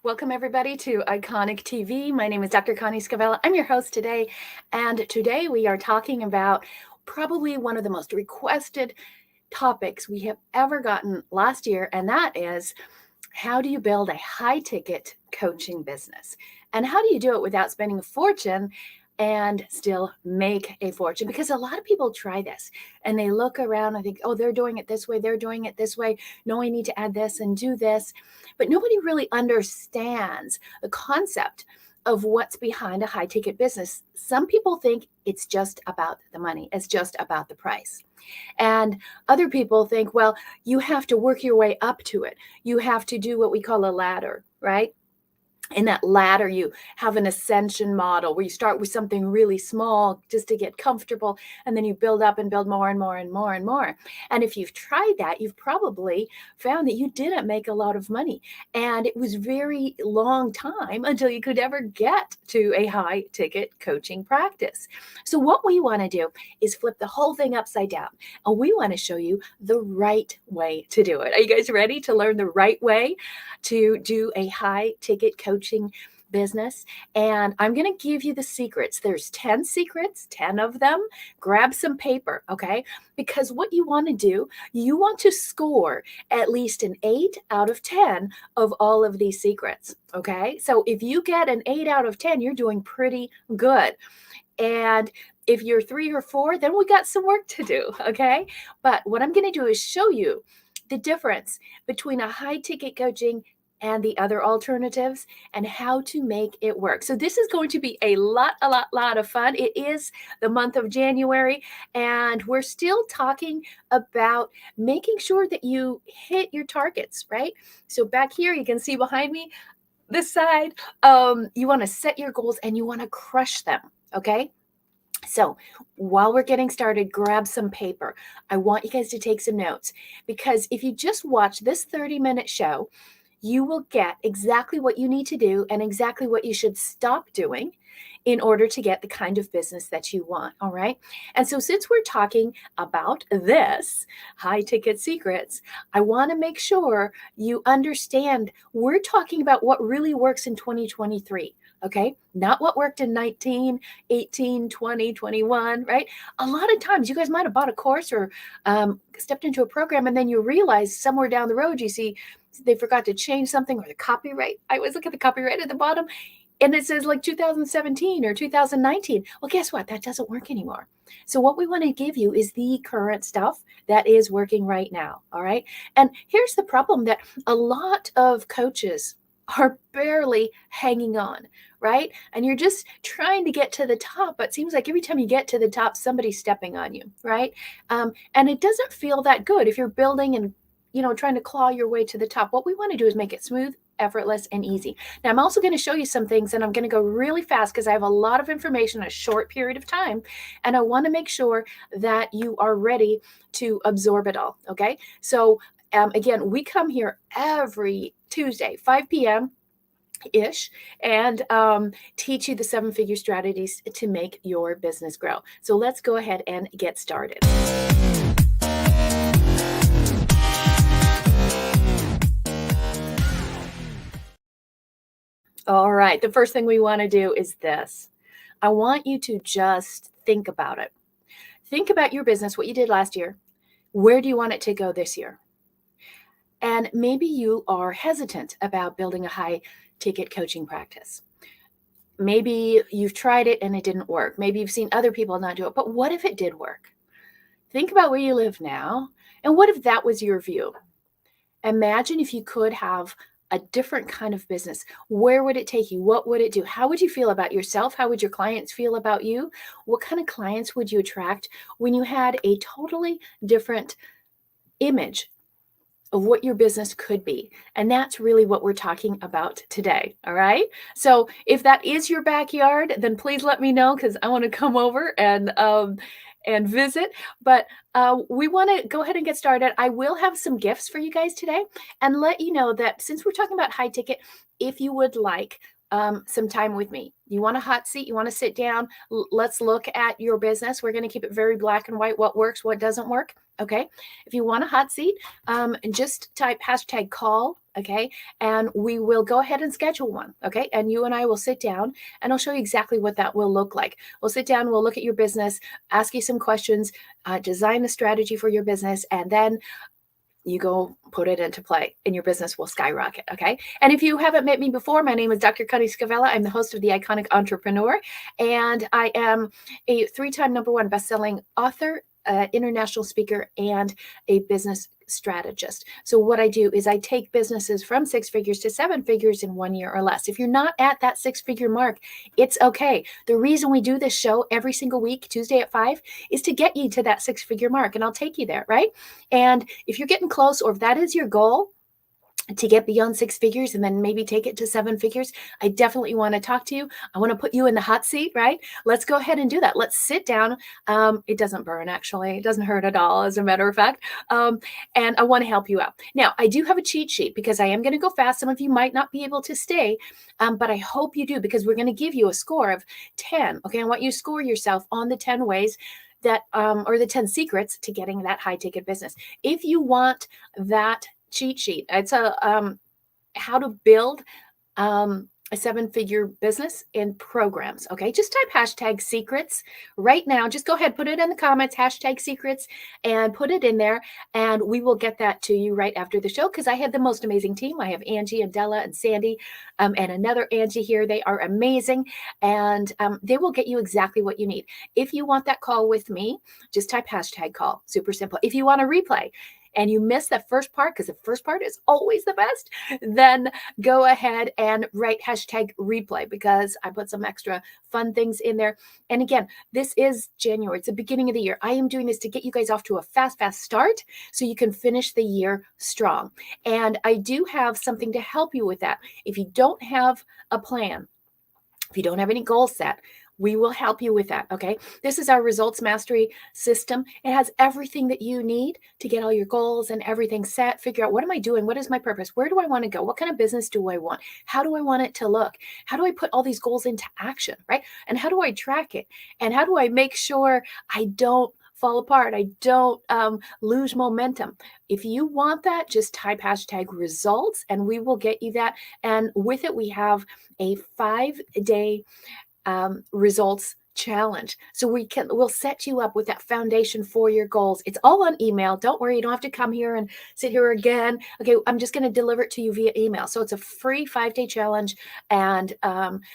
Welcome everybody to Iconic TV. My name is Dr. Connie Scavella. I'm your host today, and today we are talking about probably one of the most requested topics we have ever gotten last year, and that is how do you build a high-ticket coaching business? And how do you do it without spending a fortune and still make a fortune? Because a lot of people try this and they look around and think, oh, they're doing it this way, they're doing it this way. No, I need to add this and do this. But nobody really understands the concept of what's behind a high ticket business. Some people think it's just about the money, it's just about the price. And other people think, well, you have to work your way up to it. You have to do what we call a ladder, right? In that ladder, you have an ascension model where you start with something really small just to get comfortable, and then you build up and build more and more and more and more. And if you've tried that, you've probably found that you didn't make a lot of money. And it was very long time until you could ever get to a high ticket coaching practice. So what we want to do is flip the whole thing upside down. And we want to show you the right way to do it. Are you guys ready to learn the right way to do a high ticket coaching business? And I'm going to give you the secrets. There's 10 secrets, 10 of them. Grab some paper, okay? Because what you want to do, you want to score at least an 8 out of 10 of all of these secrets, okay? So if you get an 8 out of 10, you're doing pretty good. And if you're 3 or 4, then we got some work to do, okay? But what I'm going to do is show you the difference between a high ticket coaching and the other alternatives and how to make it work. So this is going to be a lot of fun. It is the month of January, and we're still talking about making sure that you hit your targets, right? So back here, you can see behind me, this side, you want to set your goals and you want to crush them, okay? So while we're getting started, grab some paper. I want you guys to take some notes, because if you just watch this 30-minute show, you will get exactly what you need to do and exactly what you should stop doing in order to get the kind of business that you want. All right. And so since we're talking about this high ticket secrets, I want to make sure you understand we're talking about what really works in 2023. Okay. Not what worked in 19, 18, 20, 21, right? A lot of times you guys might have bought a course or stepped into a program, and then you realize somewhere down the road, you see they forgot to change something, or the copyright. I always look at the copyright at the bottom and it says like 2017 or 2019. Well, guess what? That doesn't work anymore. So what we want to give you is the current stuff that is working right now. All right. And here's the problem, that a lot of coaches are barely hanging on, right? And you're just trying to get to the top, but it seems like every time you get to the top, somebody's stepping on you, right? And it doesn't feel that good if you're building and trying to claw your way to the top. What we want to do is make it smooth, effortless, and easy. Now, I'm also going to show you some things, and I'm going to go really fast because I have a lot of information in a short period of time, and I want to make sure that you are ready to absorb it all, okay? So, again, we come here every Tuesday, 5 p.m. ish, and teach you the 7-figure strategies to make your business grow. So let's go ahead and get started. All right, the first thing we want to do is this. I want you to just think about it. Think about your business, what you did last year. Where do you want it to go this year? And maybe you are hesitant about building a high ticket coaching practice. Maybe you've tried it and it didn't work. Maybe you've seen other people not do it. But what if it did work? Think about where you live now. And what if that was your view? Imagine if you could have a different kind of business. Where would it take you? What would it do? How would you feel about yourself? How would your clients feel about you? What kind of clients would you attract when you had a totally different image of what your business could be? And that's really what we're talking about today. All right. So if that is your backyard, then please let me know, because I want to come over and visit. But we want to go ahead and get started. I will have some gifts for you guys today, and let you know that since we're talking about high ticket, if you would like some time with me. You want a hot seat? You want to sit down? Let's look at your business. We're going to keep it very black and white. What works, what doesn't work. Okay. If you want a hot seat, just type #call. Okay. And we will go ahead and schedule one. Okay. And you and I will sit down and I'll show you exactly what that will look like. We'll sit down, we'll look at your business, ask you some questions, design a strategy for your business, and then you go put it into play and your business will skyrocket. Okay. And if you haven't met me before, my name is Dr. Connie Scavella. I'm the host of The Iconic Entrepreneur, and I am a 3-time #1 best-selling author, international speaker, and a business strategist. So what I do is I take businesses from 6 figures to 7 figures in 1 year or less. If you're not at that 6-figure mark, it's okay. The reason we do this show every single week, Tuesday at 5, is to get you to that 6-figure mark, and I'll take you there, right? And if you're getting close, or if that is your goal, to get beyond 6 figures and then maybe take it to 7 figures, I definitely want to talk to you. I want to put you in the hot seat, right? Let's go ahead and do that. Let's sit down. It doesn't burn, actually. It doesn't hurt at all, as a matter of fact. And I want to help you out. Now, I do have a cheat sheet because I am going to go fast. Some of you might not be able to stay, but I hope you do, because we're going to give you a score of 10. Okay, I want you to score yourself on the 10 ways that, or the 10 secrets to getting that high ticket business. If you want that cheat sheet, it's a how to build a 7-figure business in programs. Okay, just type #secrets right now. Just go ahead, put it in the comments, #secrets, and put it in there, and we will get that to you right after the show, because I have the most amazing team. I have Angie and Della and Sandy, and another Angie here. They are amazing, and they will get you exactly what you need. If you want that call with me, just type #call. Super simple. If you want a replay and you missed that first part, because the first part is always the best, then go ahead and write #replay, because I put some extra fun things in there. And again, this is January. It's the beginning of the year. I am doing this to get you guys off to a fast start so you can finish the year strong. And I do have something to help you with that. If you don't have a plan, if you don't have any goals set, we will help you with that. Okay. This is our results mastery system. It has everything that you need to get all your goals and everything set. Figure out, what am I doing? What is my purpose? Where do I want to go? What kind of business do I want? How do I want it to look? How do I put all these goals into action? Right. And how do I track it? And how do I make sure I don't fall apart? I don't lose momentum. If you want that, just type #results and we will get you that. And with it, we have a 5-day results challenge. So we'll set you up with that foundation for your goals. It's all on email. Don't worry, you don't have to come here and sit here again. Okay, I'm just going to deliver it to you via email. So it's a free 5-day challenge. And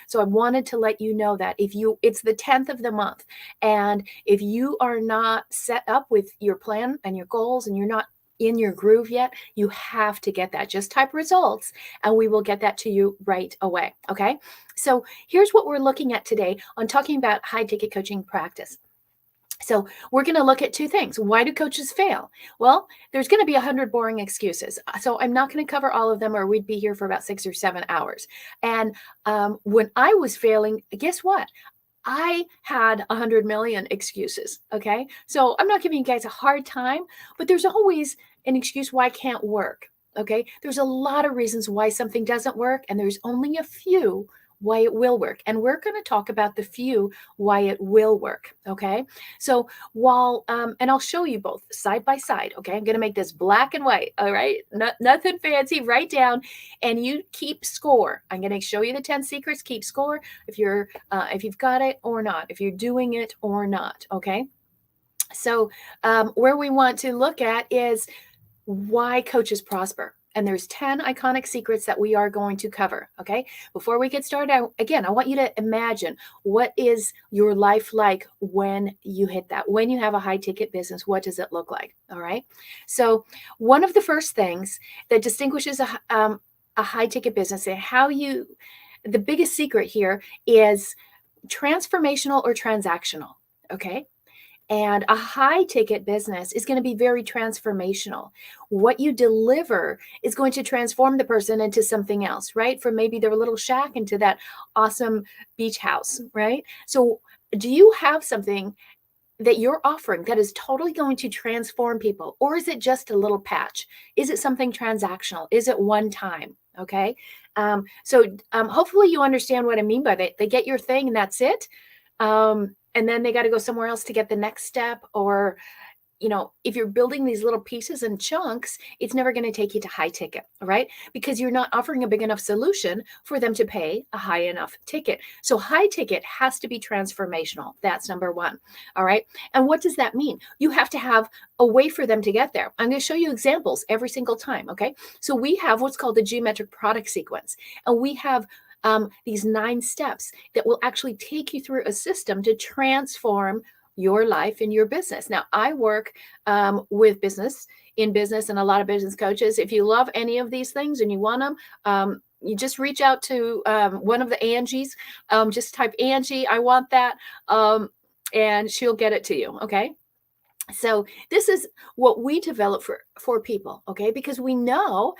so I wanted to let you know that it's the 10th of the month. And if you are not set up with your plan and your goals, and you're not in your groove yet, you have to get that. Just type results and we will get that to you right away. Okay. So here's what we're looking at today on talking about high ticket coaching practice. So we're going to look at 2 things. Why do coaches fail? Well, there's going to be 100 boring excuses. So I'm not going to cover all of them, or we'd be here for about 6 or 7 hours. And when I was failing, guess what? I had 100 million excuses. Okay. So I'm not giving you guys a hard time, but there's always an excuse why it can't work. Okay. There's a lot of reasons why something doesn't work, and there's only a few why it will work. And we're going to talk about the few why it will work. Okay. So and I'll show you both side by side. Okay. I'm going to make this black and white. All right. Nothing fancy. Write down and you keep score. I'm going to show you the 10 secrets. Keep score if you've got it or not, if you're doing it or not. Okay. So where we want to look at is why coaches prosper. And there's 10 iconic secrets that we are going to cover. Okay. Before we get started, I want you to imagine, what is your life like when you hit that? When you have a high ticket business, what does it look like? All right. So one of the first things that distinguishes a high ticket business, and the biggest secret here is transformational or transactional. Okay. And a high ticket business is going to be very transformational. What you deliver is going to transform the person into something else, right? From maybe their little shack into that awesome beach house, right? So do you have something that you're offering that is totally going to transform people? Or is it just a little patch? Is it something transactional? Is it one time? Okay. Hopefully you understand what I mean by that. They get your thing and that's it. And then they got to go somewhere else to get the next step, or if you're building these little pieces and chunks, it's never going to take you to high ticket, right? Because you're not offering a big enough solution for them to pay a high enough ticket. So high ticket has to be transformational. That's number one. All right. And what does that mean? You have to have a way for them to get there. I'm going to show you examples every single time. Okay. So we have what's called the geometric product sequence, and we have these 9 steps that will actually take you through a system to transform your life and your business. Now, I work with business and a lot of business coaches. If you love any of these things and you want them, you just reach out to one of the Angies. Just type Angie, I want that, and she'll get it to you. Okay. So this is what we develop for people. Okay. Because we know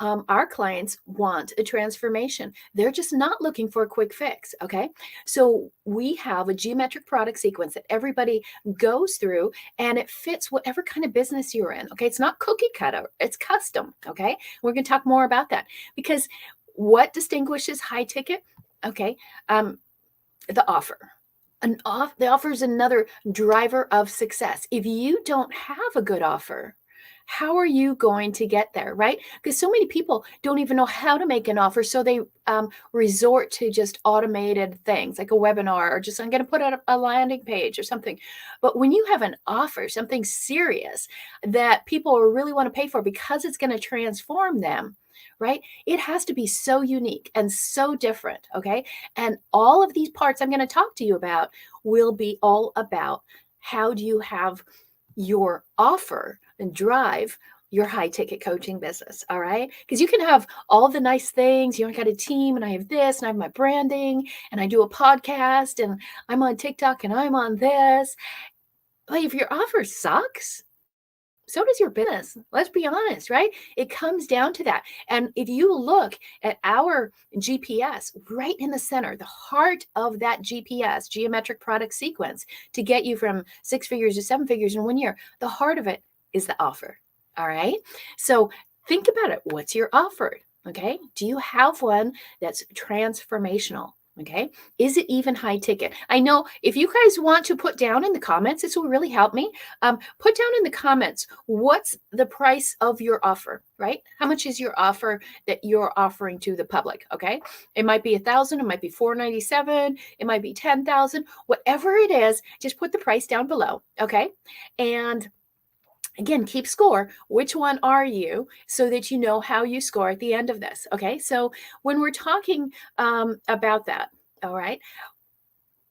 our clients want a transformation. They're just not looking for a quick fix. Okay. So we have a geometric product sequence that everybody goes through, and it fits whatever kind of business you're in. Okay. It's not cookie cutter, it's custom. Okay. We're going to talk more about that, because what distinguishes high ticket? Okay. The offer. The offer is another driver of success. If you don't have a good offer, how are you going to get there, right? Because so many people don't even know how to make an offer. So they resort to just automated things like a webinar, or just, I'm going to put out a landing page or something. But when you have an offer, something serious that people really want to pay for because it's going to transform them, right? It has to be so unique and so different. Okay. And all of these parts I'm going to talk to you about will be all about how do you have your offer and drive your high ticket coaching business. All right. Because you can have all the nice things. I got a team, and I have this, and I have my branding, and I do a podcast, and I'm on TikTok, and I'm on this. But if your offer sucks, so does your business. Let's be honest, right? It comes down to that. And if you look at our GPS right in the center, the heart of that GPS, geometric product sequence, to get you from 6 figures to 7 figures in 1 year, the heart of it is the offer. All right. So think about it. What's your offer? Okay. Do you have one that's transformational? Okay. Is it even high ticket? I know if you guys want to put down in the comments, this will really help me. Put down in the comments, what's the price of your offer, right? How much is your offer that you're offering to the public? Okay. It might be 1,000, it might be $497, it might be 10,000, whatever it is, just put the price down below. Okay. And again, keep score. Which one are you, so that you know how you score at the end of this? Okay. So when we're talking about that, all right,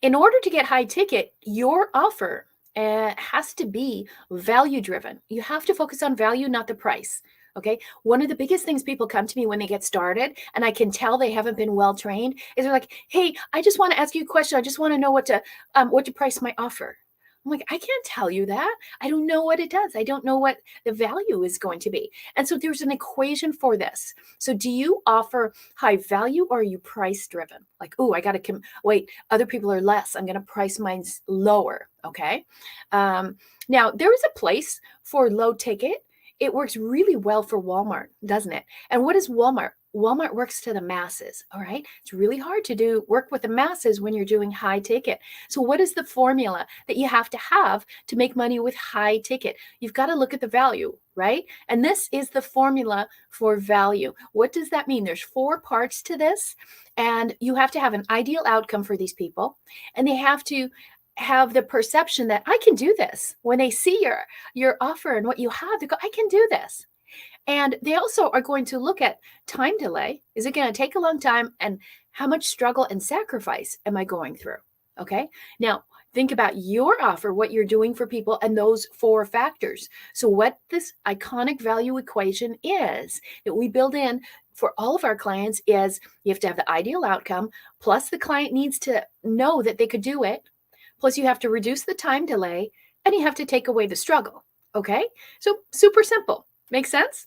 in order to get high ticket, your offer has to be value driven. You have to focus on value, not the price. Okay. One of the biggest things people come to me when they get started, and I can tell they haven't been well trained, is they're like, "Hey, I just want to ask you a question. I just want to know what to price my offer." I'm like, I can't tell you that. I don't know what it does. I don't know what the value is going to be. And so there's an equation for this. So do you offer high value, or are you price driven? Like, oh, I got to wait, other people are less. I'm going to price mine lower. Okay. Now, there is a place for low ticket. It works really well for Walmart, doesn't it? And what is Walmart? Walmart works to the masses. All right. It's really hard to work with the masses when you're doing high ticket. So what is the formula that you have to make money with high ticket? You've got to look at the value, right? And this is the formula for value. What does that mean? There's 4 parts to this, and you have to have an ideal outcome for these people, and they have to have the perception that I can do this. When they see your offer and what you have, they go, I can do this. And they also are going to look at time delay. Is it going to take a long time? And how much struggle and sacrifice am I going through? Okay. Now, think about your offer, what you're doing for people, and those 4 factors. So what this iconic value equation is that we build in for all of our clients is you have to have the ideal outcome, plus the client needs to know that they could do it. Plus you have to reduce the time delay, and you have to take away the struggle. Okay. So super simple. Make sense?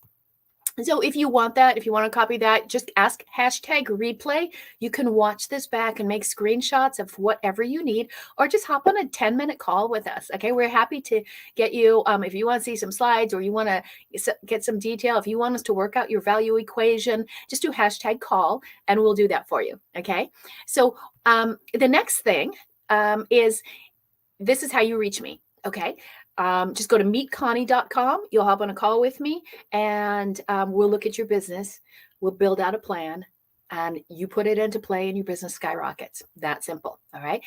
So if you want that, if you want to copy that, just ask #replay. You can watch this back and make screenshots of whatever you need, or just hop on a 10-minute call with us. Okay, we're happy to get you, if you want to see some slides or you want to get some detail, if you want us to work out your value equation, just do #call and we'll do that for you. Okay, so the next thing is, this is how you reach me. Okay. Just go to meetconnie.com. You'll hop on a call with me and we'll look at your business. We'll build out a plan and you put it into play and your business skyrockets. That simple. All right.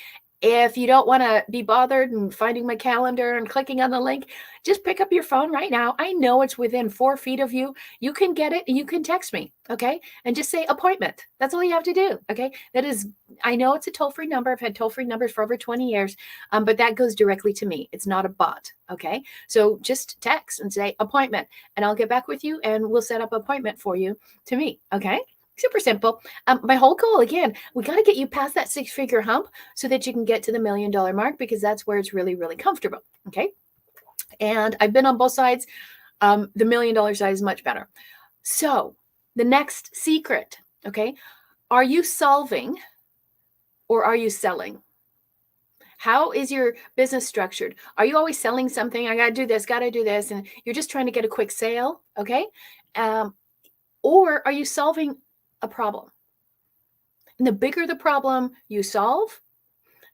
If you don't want to be bothered and finding my calendar and clicking on the link, just pick up your phone right now. I know it's within 4 feet of you. You can get it and you can text me. Okay. And just say appointment. That's all you have to do. Okay. That is, I know it's a toll-free number. I've had toll-free numbers for over 20 years, but that goes directly to me. It's not a bot. Okay. So just text and say appointment and I'll get back with you and we'll set up an appointment for you to meet. Okay. Super simple. My whole goal, again, we got to get you past that 6-figure hump so that you can get to the $1 million mark, because that's where it's really, really comfortable. Okay. And I've been on both sides. The $1 million side is much better. So the next secret, okay, are you solving or are you selling? How is your business structured? Are you always selling something? I got to do this. And you're just trying to get a quick sale. Okay. Or are you solving a problem? And the bigger the problem you solve,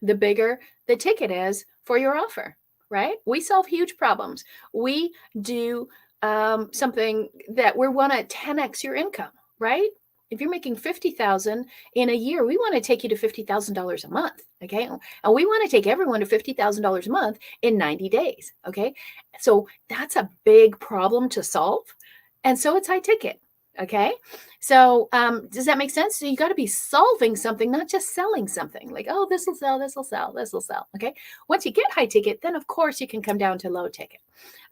the bigger the ticket is for your offer, right? We solve huge problems. We do something that we want to 10x your income, right? If you're making $50,000 in a year, we want to take you to $50,000 a month, okay? And we want to take everyone to $50,000 a month in 90 days, okay? So that's a big problem to solve. And so it's high ticket. Okay. So does that make sense? So you got to be solving something, not just selling something like, oh, this will sell, this will sell, this will sell. Okay. Once you get high ticket, then of course you can come down to low ticket.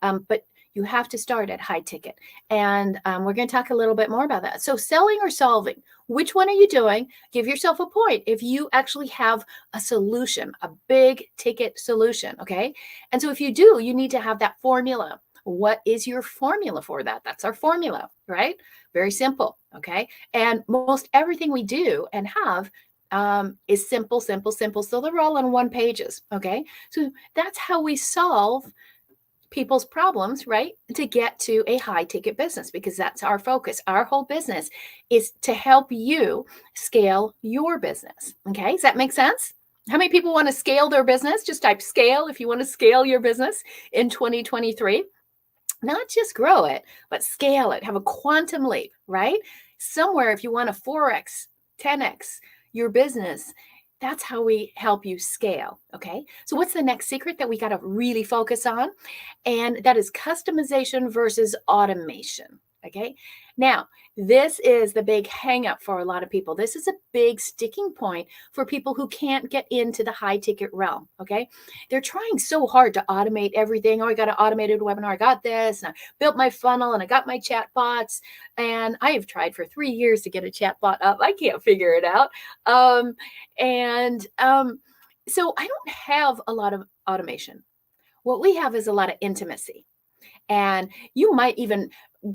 But you have to start at high ticket. And we're going to talk a little bit more about that. So selling or solving, which one are you doing? Give yourself a point if you actually have a solution, a big ticket solution. Okay. And so if you do, you need to have that formula. What is your formula for that? That's our formula, right? Very simple. Okay. And most everything we do and have is simple, simple, simple. So they're all on one pages. Okay. So that's how we solve people's problems, right? To get to a high ticket business, because that's our focus. Our whole business is to help you scale your business. Okay. Does that make sense? How many people want to scale their business? Just type scale if you want to scale your business in 2023. Not just grow it, but scale it, have a quantum leap, right? Somewhere, if you want to 4x, 10x your business, that's how we help you scale. Okay. So what's the next secret that we got to really focus on? And that is customization versus automation. Okay. Now, this is the big hang up for a lot of people. This is a big sticking point for people who can't get into the high ticket realm. Okay. They're trying so hard to automate everything. Oh, I got an automated webinar. I got this. And I built my funnel and I got my chat bots. And I have tried for 3 years to get a chat bot up. I can't figure it out. So I don't have a lot of automation. What we have is a lot of intimacy. And you might even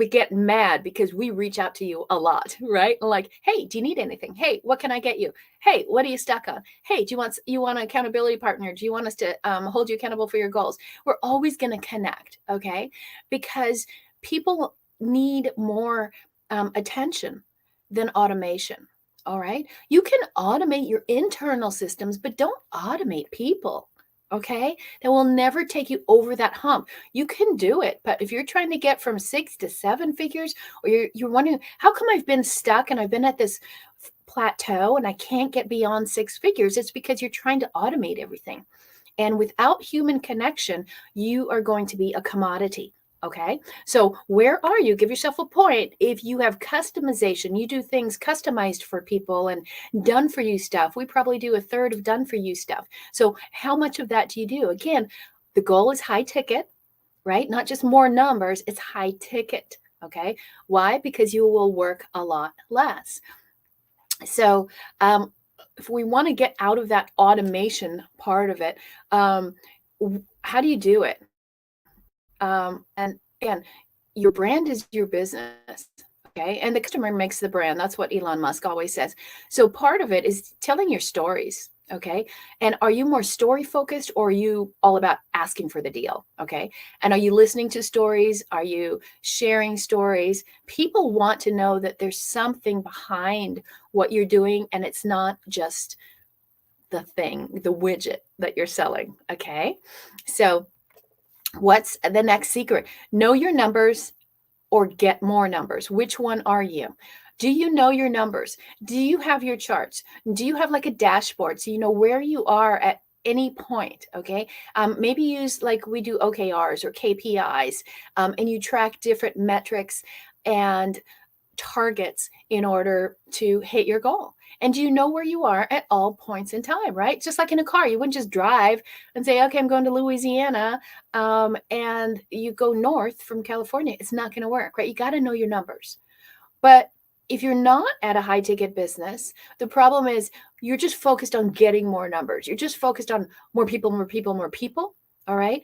get mad because we reach out to you a lot, right? Like, hey, do you need anything? Hey, what can I get you? Hey, what are you stuck on? Hey, do you want an accountability partner? Do you want us to hold you accountable for your goals? We're always going to connect, okay? Because people need more attention than automation. All right. You can automate your internal systems, but don't automate people. Okay. That will never take you over that hump. You can do it. But if you're trying to get from 6 to 7 figures, or you're wondering, how come I've been stuck and I've been at this plateau and I can't get beyond 6 figures? It's because you're trying to automate everything. And without human connection, you are going to be a commodity. Okay. So where are you? Give yourself a point. If you have customization, you do things customized for people and done for you stuff. We probably do a third of done for you stuff. So how much of that do you do? Again, the goal is high ticket, right? Not just more numbers, it's high ticket. Okay. Why? Because you will work a lot less. So, if we want to get out of that automation part of it, how do you do it? And again, your brand is your business. Okay. And the customer makes the brand. That's what Elon Musk always says. So part of it is telling your stories. Okay. And are you more story focused, or are you all about asking for the deal? Okay. And are you listening to stories? Are you sharing stories? People want to know that there's something behind what you're doing, and it's not just the thing, the widget that you're selling. Okay. So what's the next secret? Know your numbers or get more numbers. Which one are you? Do you know your numbers? Do you have your charts? Do you have like a dashboard so you know where you are at any point? Okay. Maybe use like we do OKRs or KPIs, and you track different metrics and targets in order to hit your goal. And you know where you are at all points in time, right? Just like in a car, you wouldn't just drive and say, okay, I'm going to Louisiana, and you go north from California. It's not going to work, right? You got to know your numbers. But if you're not at a high ticket business, the problem is you're just focused on getting more numbers. You're just focused on more people, more people, more people. All right.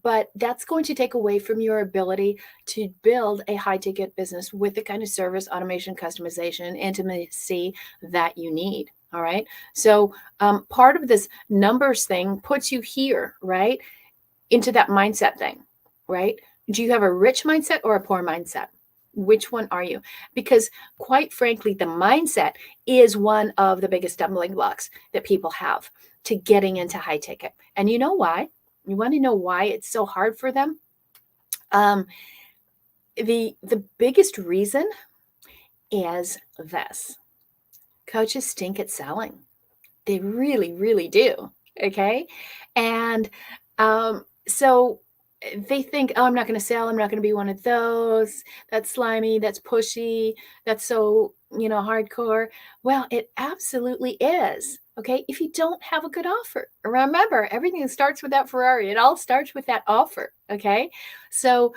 But that's going to take away from your ability to build a high ticket business with the kind of service, automation, customization, intimacy that you need. All right. So part of this numbers thing puts you here, right? Into that mindset thing, right? Do you have a rich mindset or a poor mindset? Which one are you? Because quite frankly, the mindset is one of the biggest stumbling blocks that people have to getting into high ticket. And you know why? You want to know why it's so hard for them? The biggest reason is this: coaches stink at selling. They really, really do. Okay, and so they think, oh, I'm not going to sell. I'm not going to be one of those. That's slimy. That's pushy. That's so, hardcore. Well, it absolutely is. Okay. If you don't have a good offer, remember, everything starts with that Ferrari. It all starts with that offer. Okay. So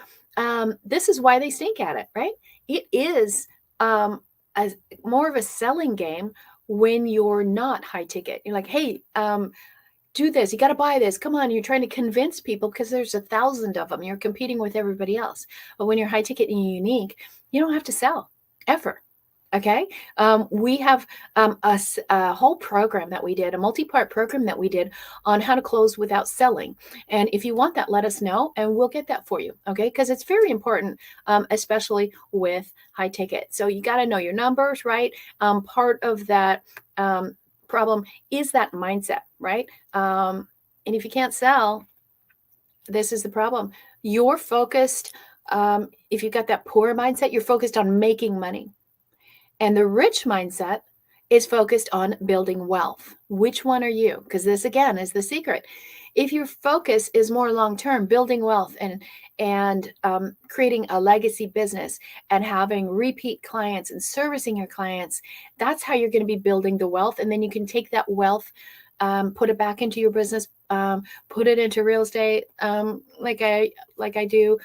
this is why they stink at it, right? It is more of a selling game when you're not high ticket. You're like, hey, do this, you got to buy this, come on. You're trying to convince people because there's 1,000 of them. You're competing with everybody else. But when you're high ticket and unique, you don't have to sell ever. Okay. We have a whole program that we did, a multi-part program that we did on how to close without selling. And if you want that, let us know and we'll get that for you. Okay. Because it's very important, especially with high ticket. So you got to know your numbers, right? Part of that problem is that mindset, right? And if you can't sell, this is the problem. You're focused, if you've got that poor mindset, you're focused on making money. And the rich mindset is focused on building wealth. Which one are you? Because this again is the secret. If your focus is more long-term, building wealth and creating a legacy business and having repeat clients and servicing your clients, that's how you're going to be building the wealth. And then you can take that wealth, put it back into your business, put it into real estate, like I do.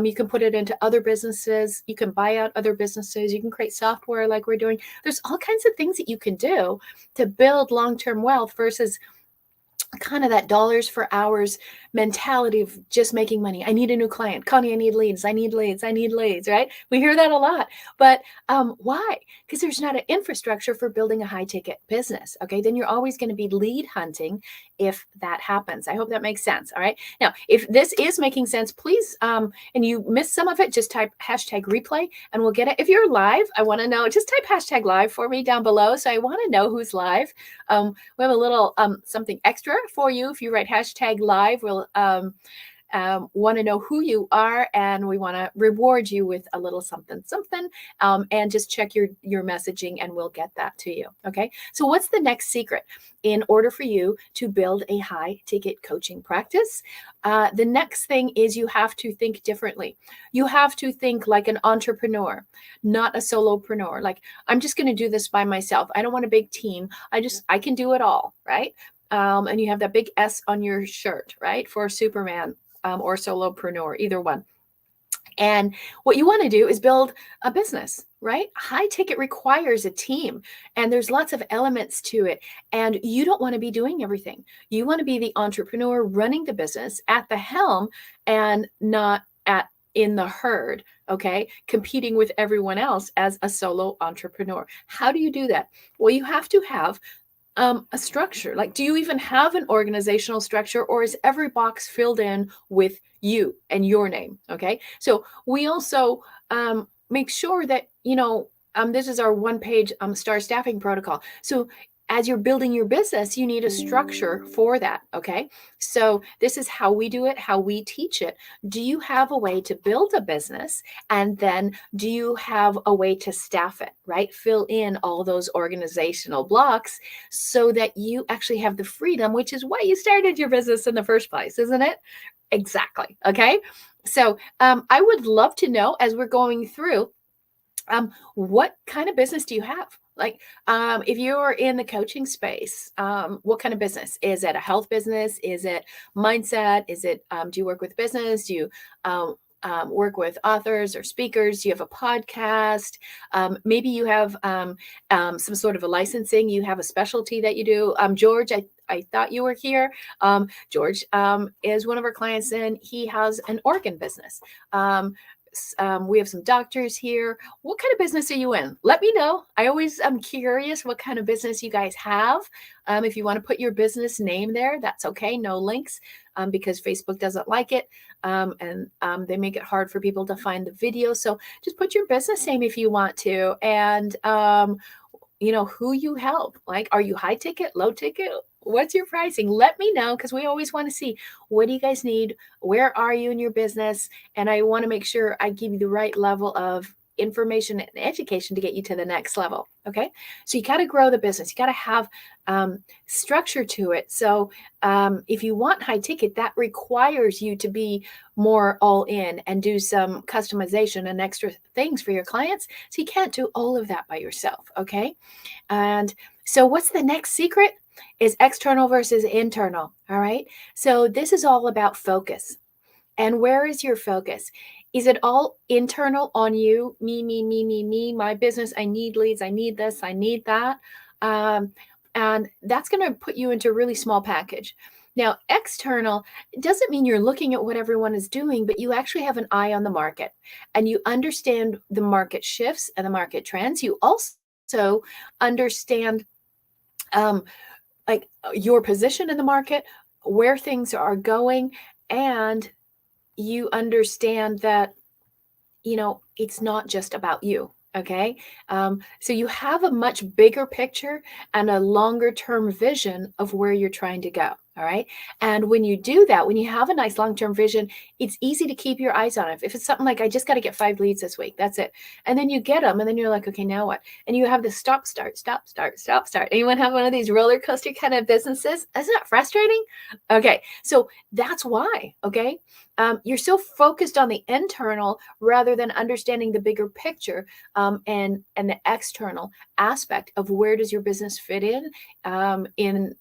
You can put it into other businesses. You can buy out other businesses. You can create software like we're doing. There's all kinds of things that you can do to build long-term wealth versus kind of that dollars for hours mentality of just making money. I need a new client. Connie, I need leads. I need leads. I need leads, right? We hear that a lot. But why? Because there's not an infrastructure for building a high ticket business. Okay. Then you're always going to be lead hunting if that happens. I hope that makes sense. All right. Now, if this is making sense, please, and you missed some of it, just type hashtag replay and we'll get it. If you're live, I want to know, just type hashtag live for me down below. So I want to know who's live. We have a little something extra for you. If you write hashtag live, we'll want to know who you are, and we want to reward you with a little something, and just check your messaging and we'll get that to you. Okay. So what's the next secret in order for you to build a high ticket coaching practice? The next thing is you have to think differently. You have to think like an entrepreneur, not a solopreneur. Like, I'm just going to do this by myself. I don't want a big team. I can do it all. Right. And you have that big S on your shirt, right? For Superman, or solopreneur, either one. And what you want to do is build a business, right? High ticket requires a team, and there's lots of elements to it. And you don't want to be doing everything. You want to be the entrepreneur running the business at the helm and not at in the herd, okay, competing with everyone else as a solo entrepreneur. How do you do that? Well, you have to have a structure. Like, do you even have an organizational structure, or is every box filled in with you and your name? Okay. So we also make sure that, this is our one-page STAR staffing protocol. So as you're building your business, you need a structure for that. Okay. So this is how we do it, how we teach it. Do you have a way to build a business? And then do you have a way to staff it, right? Fill in all those organizational blocks so that you actually have the freedom, which is why you started your business in the first place, isn't it? Exactly. Okay. So I would love to know, as we're going through, what kind of business do you have? Like, if you're in the coaching space, what kind of business? Is it a health business? Is it mindset? Is it, do you work with business? Do you work with authors or speakers? Do you have a podcast? Maybe you have some sort of a licensing. You have a specialty that you do. George, I thought you were here. George is one of our clients, and he has an organ business. We have some doctors here. What kind of business are you in? Let me know. I always am curious what kind of business you guys have. If you want to put your business name there, that's okay. No links, because Facebook doesn't like it. And they make it hard for people to find the video. So just put your business name if you want to. And, who you help. Like, are you high ticket, low ticket? What's your pricing? Let me know, because we always want to see, what do you guys need? Where are you in your business? And I want to make sure I give you the right level of information and education to get you to the next level. Okay. So you got to grow the business. You got to have structure to it. So if you want high ticket, that requires you to be more all in and do some customization and extra things for your clients. So you can't do all of that by yourself. Okay. And so what's the next secret? Is external versus internal. All right. So this is all about focus. And where is your focus? Is it all internal on you? Me, my business. I need leads. I need this. I need that. And that's going to put you into a really small package. Now, external doesn't mean you're looking at what everyone is doing, but you actually have an eye on the market and you understand the market shifts and the market trends. You also understand like your position in the market, where things are going, and you understand that, it's not just about you. Okay. So you have a much bigger picture and a longer term vision of where you're trying to go. All right. And when you do that, when you have a nice long term vision, it's easy to keep your eyes on it. If it's something like, I just got to get 5 leads this week, that's it. And then you get them, and then you're like, okay, now what? And you have the stop, start. Anyone have one of these roller coaster kind of businesses? Isn't that frustrating? Okay. So that's why. Okay. You're so focused on the internal rather than understanding the bigger picture, and the external aspect of where does your business fit in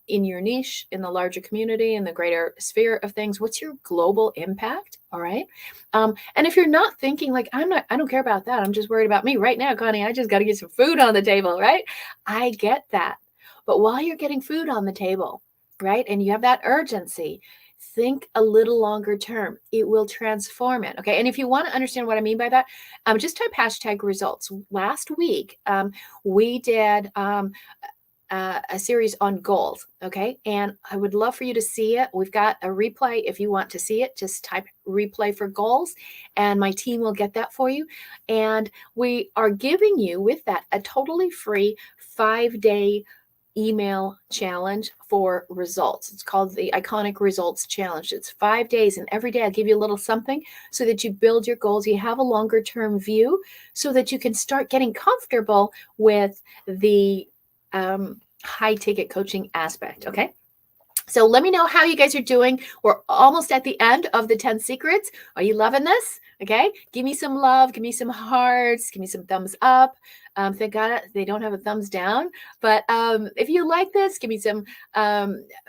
your niche, in the larger community, in the greater sphere of things. What's your global impact? All right. And if you're not thinking like, I don't care about that, I'm just worried about me right now, Connie, I just got to get some food on the table, right? I get that. But while you're getting food on the table, right, and you have that urgency, think a little longer term. It will transform it. Okay. And if you want to understand what I mean by that, just type hashtag results. Last week, we did a series on goals. Okay. And I would love for you to see it. We've got a replay. If you want to see it, just type replay for goals and my team will get that for you. And we are giving you with that a totally free 5-day email challenge for results. It's called the Iconic Results Challenge. It's 5 days, and every day I'll give you a little something so that you build your goals. You have a longer term view so that you can start getting comfortable with the high ticket coaching aspect. Okay. So let me know how you guys are doing. We're almost at the end of the 10 secrets. Are you loving this? Okay. Give me some love. Give me some hearts. Give me some thumbs up. Thank God they don't have a thumbs down. But if you like this, give me some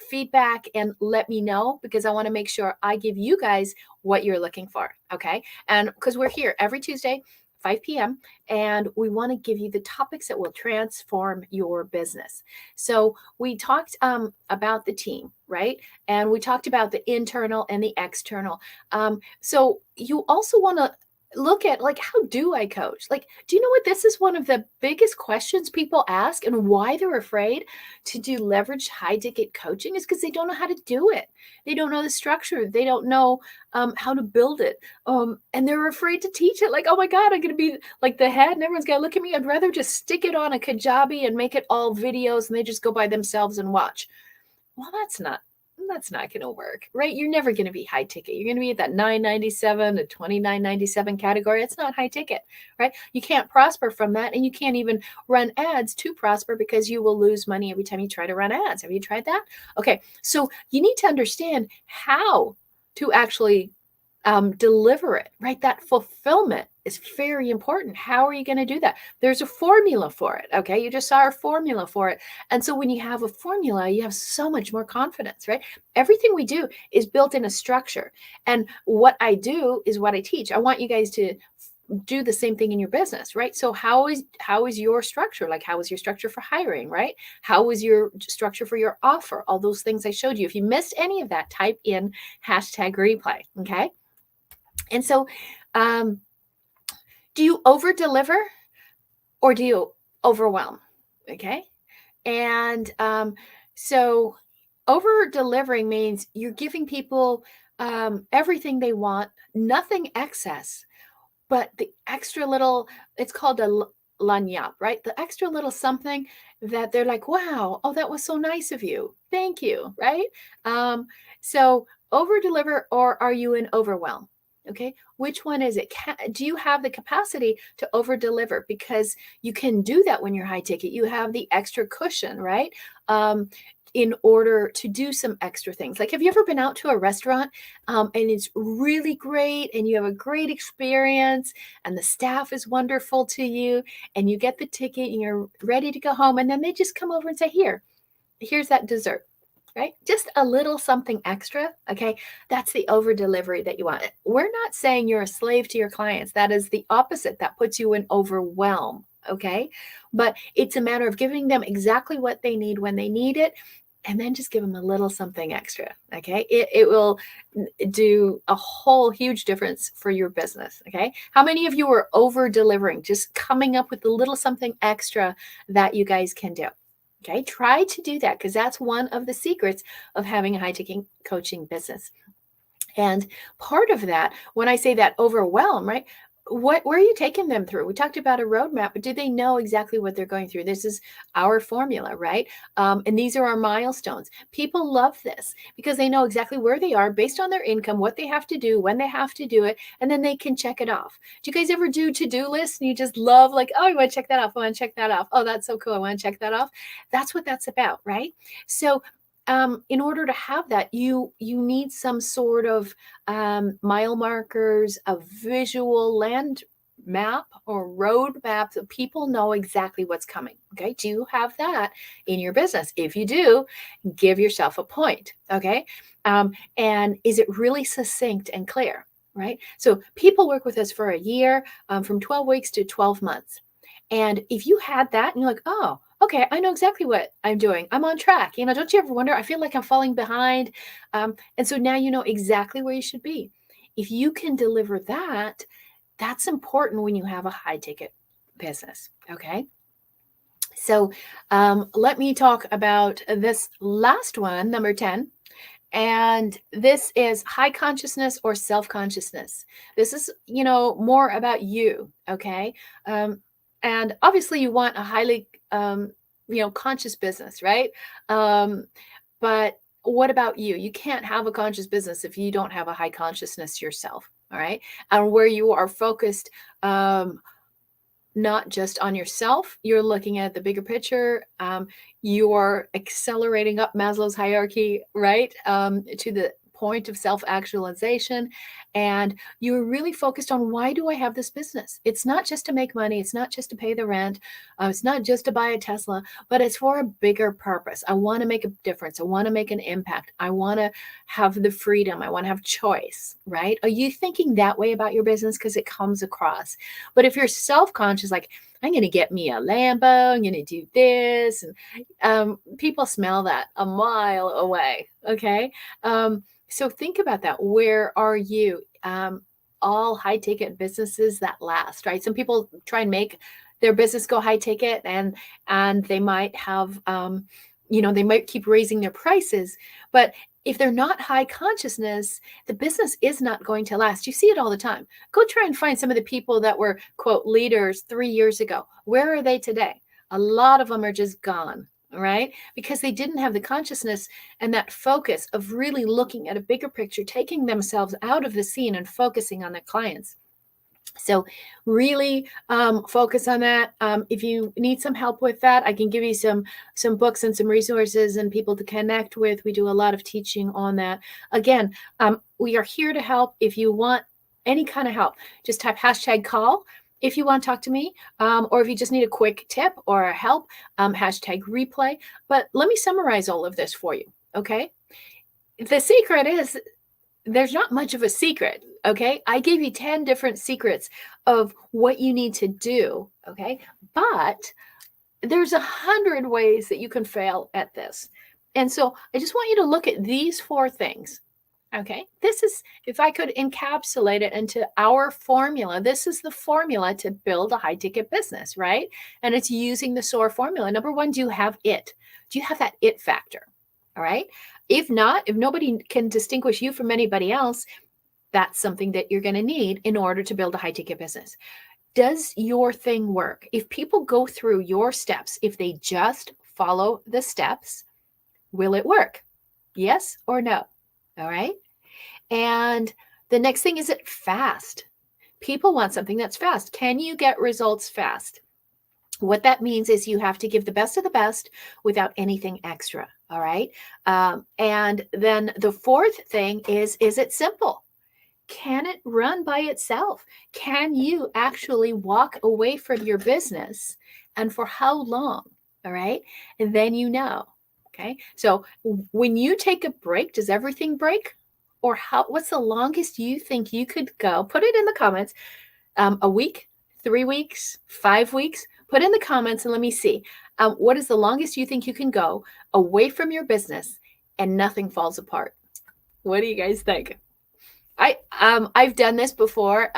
feedback and let me know, because I want to make sure I give you guys what you're looking for. Okay. And because we're here every Tuesday 5 p.m. And we want to give you the topics that will transform your business. So we talked about the team, right? And we talked about the internal and the external. So you also want to look at, like, how do I coach? Like, do you know what? This is one of the biggest questions people ask, and why they're afraid to do leveraged high ticket coaching is because they don't know how to do it. They don't know the structure. They don't know how to build it. And they're afraid to teach it. Like, oh my God, I'm going to be like the head and everyone's going to look at me. I'd rather just stick it on a Kajabi and make it all videos and they just go by themselves and watch. Well, that's not going to work, right? You're never going to be high ticket. You're going to be at that $9.97 to $29.97 category. It's not high ticket, right? You can't prosper from that, and you can't even run ads to prosper because you will lose money every time you try to run ads. Have you tried that? Okay, so you need to understand how to actually deliver it, right? That fulfillment is very important. How are you going to do that? There's a formula for it. Okay. You just saw our formula for it. And so when you have a formula, you have so much more confidence, right? Everything we do is built in a structure. And what I do is what I teach. I want you guys to do the same thing in your business, right? So how is your structure? Like, how is your structure for hiring, right? How is your structure for your offer? All those things I showed you. If you missed any of that, type in #replay. Okay. And so, do you over deliver or do you overwhelm? Okay. And so, over delivering means you're giving people everything they want, nothing excess, but the extra little, it's called a lanyap, right? The extra little something that they're like, wow, oh, that was so nice of you. Thank you, right? So, over deliver or are you in overwhelm? Okay, which one is it? Do you have the capacity to over deliver? Because you can do that when you're high ticket. You have the extra cushion, right? In order to do some extra things. Like, have you ever been out to a restaurant and it's really great and you have a great experience and the staff is wonderful to you and you get the ticket and you're ready to go home, and then they just come over and say, here's that dessert, right? Just a little something extra. Okay. That's the over delivery that you want. We're not saying you're a slave to your clients. That is the opposite. That puts you in overwhelm. Okay. But it's a matter of giving them exactly what they need when they need it, and then just give them a little something extra. Okay. It will do a whole huge difference for your business. Okay. How many of you are over delivering, just coming up with a little something extra that you guys can do? Okay, try to do that, because that's one of the secrets of having a high ticket coaching business. And part of that, when I say that overwhelm, right? Where are you taking them through? We talked about a roadmap, but do they know exactly what they're going through? This is our formula, right? And these are our milestones. People love this because they know exactly where they are based on their income, what they have to do, when they have to do it, and then they can check it off. Do you guys ever do to-do lists and you just love, like, oh, I want to check that off. I want to check that off. Oh, that's so cool. I want to check that off. That's what that's about, right? So in order to have that, you need some sort of mile markers, a visual land map or road map, so people know exactly what's coming. Okay, do you have that in your business? If you do, give yourself a point. Okay, and is it really succinct and clear? Right. So people work with us for a year, from 12 weeks to 12 months. And if you had that and you're like, oh, okay, I know exactly what I'm doing. I'm on track. Don't you ever wonder, I feel like I'm falling behind. And so now you know exactly where you should be. If you can deliver that, that's important when you have a high ticket business. Okay. So let me talk about this last one, number 10. And this is high consciousness or self-consciousness. This is, more about you. Okay. And obviously you want a highly, conscious business, right? But what about you? You can't have a conscious business if you don't have a high consciousness yourself. All right. And where you are focused, not just on yourself, you're looking at the bigger picture. You are accelerating up Maslow's hierarchy, right? To the point of self-actualization, and you're really focused on, why do I have this business? It's not just to make money. It's not just to pay the rent. It's not just to buy a Tesla, but it's for a bigger purpose. I want to make a difference. I want to make an impact. I want to have the freedom. I want to have choice, right? Are you thinking that way about your business? Because it comes across. But if you're self-conscious, like, I'm going to get me a Lambo, I'm going to do this, and people smell that a mile away. Okay. So think about that. Where are you? All high ticket businesses that last, right? Some people try and make their business go high ticket, and they might have, they might keep raising their prices, but if they're not high consciousness, the business is not going to last. You see it all the time. Go try and find some of the people that were, quote, leaders 3 years ago. Where are they today? A lot of them are just gone, right? Because they didn't have the consciousness and that focus of really looking at a bigger picture, taking themselves out of the scene and focusing on their clients. So really focus on that. If you need some help with that, I can give you some books and some resources and people to connect with. We do a lot of teaching on that. Again, we are here to help. If you want any kind of help, just type #call if you want to talk to me, or if you just need a quick tip or a help, #replay. But let me summarize all of this for you, okay? The secret is, there's not much of a secret, okay? I gave you 10 different secrets of what you need to do, okay? But there's 100 ways that you can fail at this. And so I just want you to look at these 4 things, okay? This is, if I could encapsulate it into our formula, this is the formula to build a high ticket business, right? And it's using the SOAR formula. Number 1, do you have it? Do you have that it factor? All right. If not, if nobody can distinguish you from anybody else, that's something that you're going to need in order to build a high ticket business. Does your thing work? If people go through your steps, if they just follow the steps, will it work? Yes or no? All right. And the next thing, is it fast? People want something that's fast. Can you get results fast? What that means is you have to give the best of the best without anything extra. All right. And then the 4th thing is it simple? Can it run by itself? Can you actually walk away from your business, and for how long? All right. And then okay. So when you take a break, does everything break? Or what's the longest you think you could go? Put it in the comments. A week, 3 weeks, 5 weeks? Put in the comments and let me see. What is the longest you think you can go away from your business and nothing falls apart? What do you guys think? I've done this before.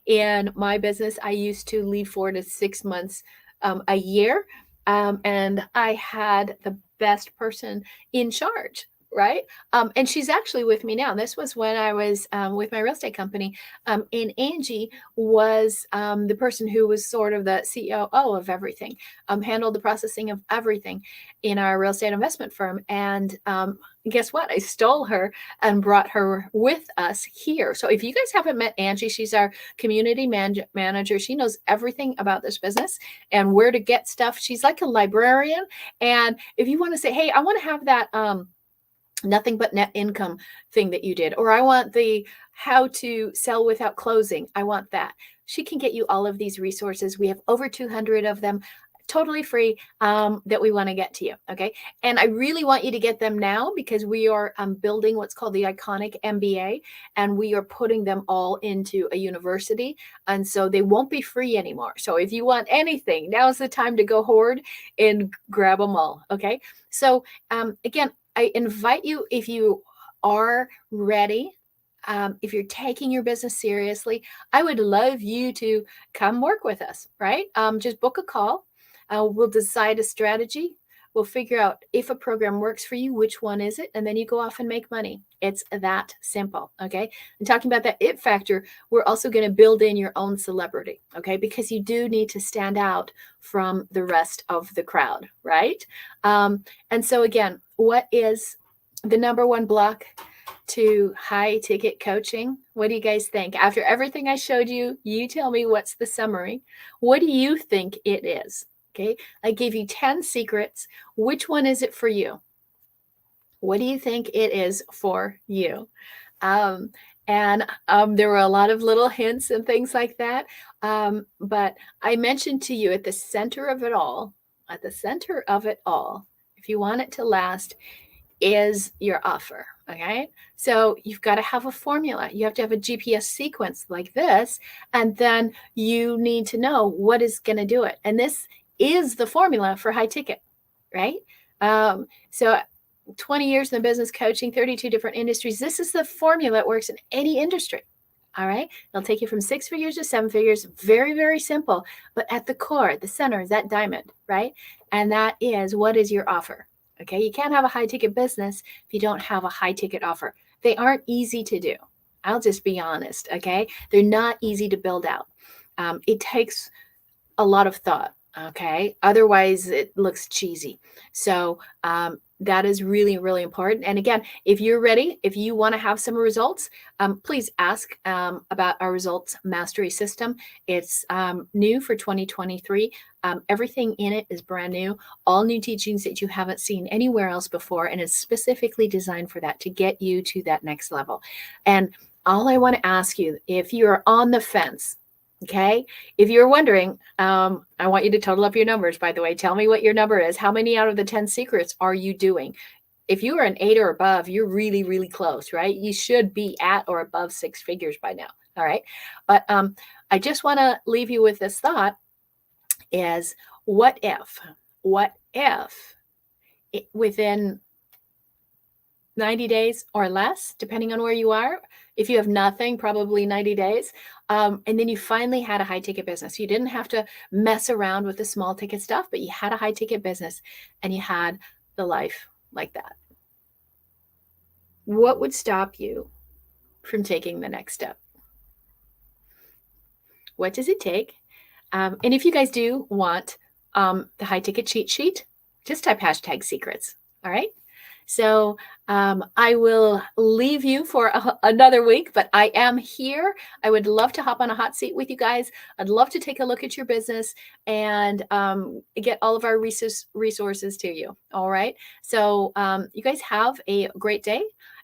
In my business, I used to leave 4 to 6 months a year, and I had the best person in charge, right? And she's actually with me now. This was when I was with my real estate company, and Angie was the person who was sort of the COO of everything, handled the processing of everything in our real estate investment firm. And guess what? I stole her and brought her with us here. So if you guys haven't met Angie, she's our community manager. She knows everything about this business and where to get stuff. She's like a librarian. And if you want to say, hey, I want to have that nothing but net income thing that you did, or I want the how to sell without closing, I want that, she can get you all of these resources. We have over 200 of them, totally free, that we want to get to you. Okay. And I really want you to get them now, because we are building what's called the Iconic MBA, and we are putting them all into a university. And so they won't be free anymore. So if you want anything, now's the time to go hoard and grab them all. Okay. So again, I invite you, if you are ready, if you're taking your business seriously, I would love you to come work with us, right? Just book a call. We'll decide a strategy. We'll figure out if a program works for you, which one is it, and then you go off and make money. It's that simple, okay? And talking about that it factor, we're also going to build in your own celebrity, okay? Because you do need to stand out from the rest of the crowd, right? And so again, what is the number 1 block to high ticket coaching? What do you guys think? After everything I showed you, you tell me what's the summary. What do you think it is? Okay, I gave you 10 secrets. Which one is it for you? What do you think it is for you? Um, and there were a lot of little hints and things like that. But I mentioned to you at the center of it all, if you want it to last, is your offer. Okay. So you've got to have a formula. You have to have a GPS sequence like this. And then you need to know what is going to do it. And this is the formula for high ticket, right? So 20 years in the business coaching, 32 different industries. This is the formula that works in any industry. All right. It'll take you from 6 figures to 7 figures. Very, very simple. But at the core, the center is that diamond, right? And that is, what is your offer? Okay. You can't have a high ticket business if you don't have a high ticket offer. They aren't easy to do. I'll just be honest. Okay. They're not easy to build out. It takes a lot of thought. Okay. Otherwise, it looks cheesy. So, that is really, really important. And again, if you're ready, if you want to have some results, please ask about our results mastery system. It's new for 2023. Everything in it is brand new, all new teachings that you haven't seen anywhere else before. And it's specifically designed for that, to get you to that next level. And all I want to ask you, if you're on the fence, okay, if you're wondering, I want you to total up your numbers, by the way. Tell me what your number is. How many out of the 10 secrets are you doing? If you are an 8 or above, you're really, really close, right? You should be at or above 6 figures by now. All right. But I just want to leave you with this thought is, what if within 90 days or less, depending on where you are. If you have nothing, probably 90 days. And then you finally had a high ticket business. You didn't have to mess around with the small ticket stuff, but you had a high ticket business and you had the life like that. What would stop you from taking the next step? What does it take? And if you guys do want the high ticket cheat sheet, just type #secrets. All right. So I will leave you for another week, but I am here. I would love to hop on a hot seat with you guys. I'd love to take a look at your business and get all of our resources to you. All right. So you guys have a great day.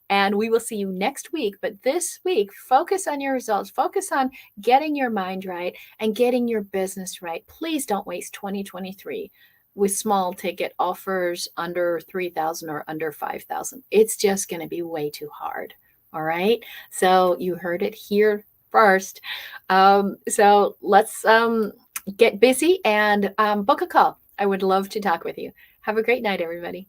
And we will see you next week. But this week, focus on your results. Focus on getting your mind right and getting your business right. Please don't waste 2023 with small ticket offers under 3,000 or under 5,000. It's just going to be way too hard. All right. So you heard it here first. So let's get busy and book a call. I would love to talk with you. Have a great night, everybody.